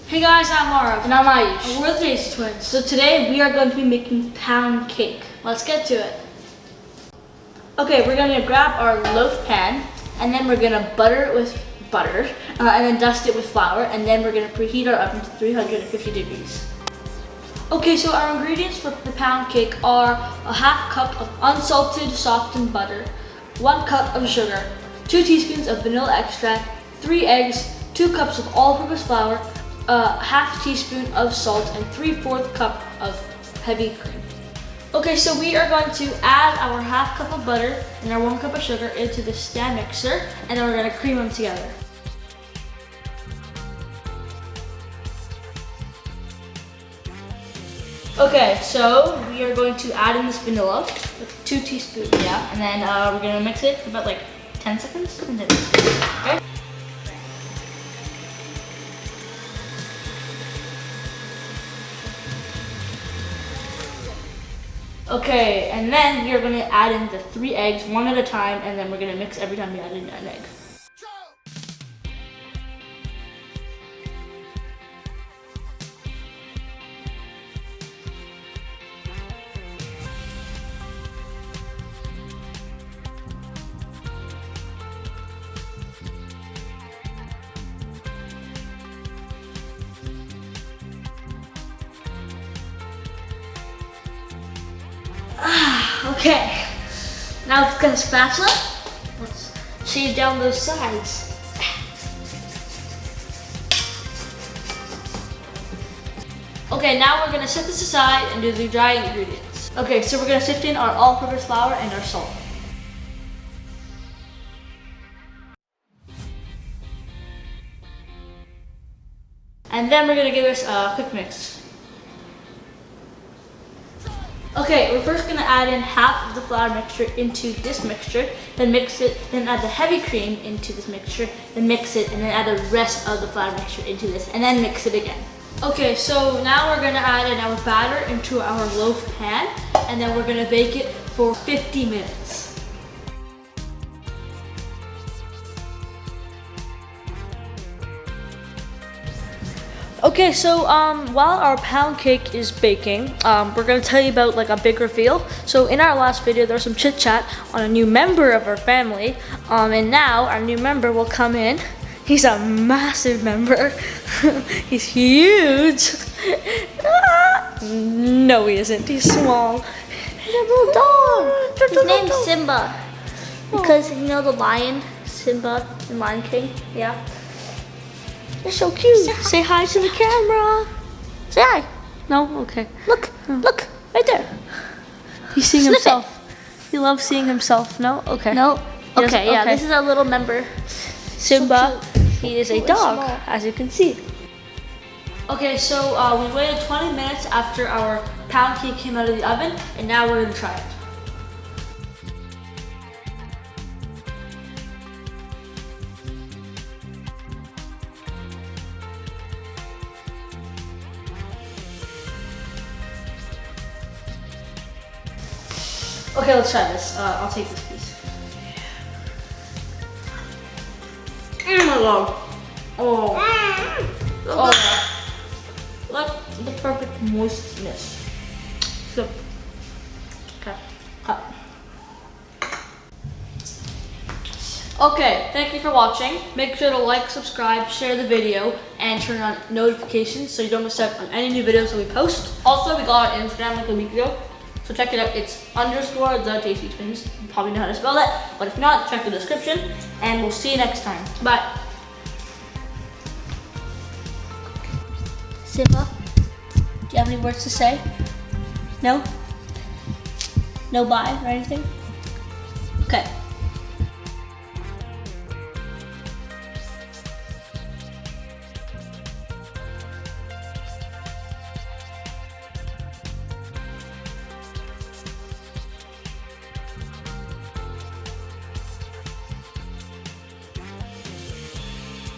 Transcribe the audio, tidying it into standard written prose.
Hey guys, I'm Mara. And I'm Ayush. And we're the Tasty Twins. So today we are going to be making pound cake. Let's get to it. Okay, we're going to grab our loaf pan and then we're going to butter it with butter and then dust it with flour, and then we're going to preheat our oven to 350 degrees. Okay, so our ingredients for the pound cake are a half cup of unsalted softened butter, 1 cup of sugar, 2 teaspoons of vanilla extract, 3 eggs, 2 cups of all-purpose flour, half a teaspoon of salt, and 3/4 cup of heavy cream. Okay, so we are going to add our half cup of butter and our 1 cup of sugar into the stand mixer, and then we're going to cream them together. Okay, so we are going to add in this vanilla with 2 teaspoons, and then we're going to mix it for about like 10 seconds. And then, okay. Okay, and then you're going to add in the 3 eggs, 1 at a time, and then we're going to mix every time we add in an egg. Okay, now let's get a spatula. Let's shave down those sides. Okay, now we're gonna set this aside and do the dry ingredients. Okay, so we're gonna sift in our all-purpose flour and our salt. And then we're gonna give this a quick mix. Okay, we're first gonna add in half of the flour mixture into this mixture, then mix it, then add the heavy cream into this mixture, then mix it, and then add the rest of the flour mixture into this, and then mix it again. Okay, so now we're gonna add in our batter into our loaf pan, and then we're gonna bake it for 50 minutes. Okay, so while our pound cake is baking, we're gonna tell you about like a big reveal. So in our last video, there was some chit chat on a new member of our family, and now our new member will come in. He's a massive member. He's huge. No, he isn't. He's small. He's a little dog. His name's Simba because you know the lion, Simba, the Lion King. Yeah. You're so cute. Say hi to the camera. Say hi. No? Okay. Look, look, right there. He's seeing Sniff himself. He loves seeing himself. No? Okay. No. He Okay, yeah, okay. this is our little member. Simba. So He is a Cute and dog, small. as you can see. Okay, so we waited 20 minutes after our pound cake came out of the oven, and now we're gonna try it. Okay, let's try this. I'll take this piece. Oh my god. Oh. Oh. Look, the perfect moistness. So, okay, cut. Okay, thank you for watching. Make sure to like, subscribe, share the video, and turn on notifications so you don't miss out on any new videos that we post. Also, we got our Instagram like a week ago, so check it out. It's _ the Tasty Twins. You probably know how to spell that, but if not, check the description, and we'll see you next time. Bye. Simba, do you have any words to say? No? No bye or anything? Okay.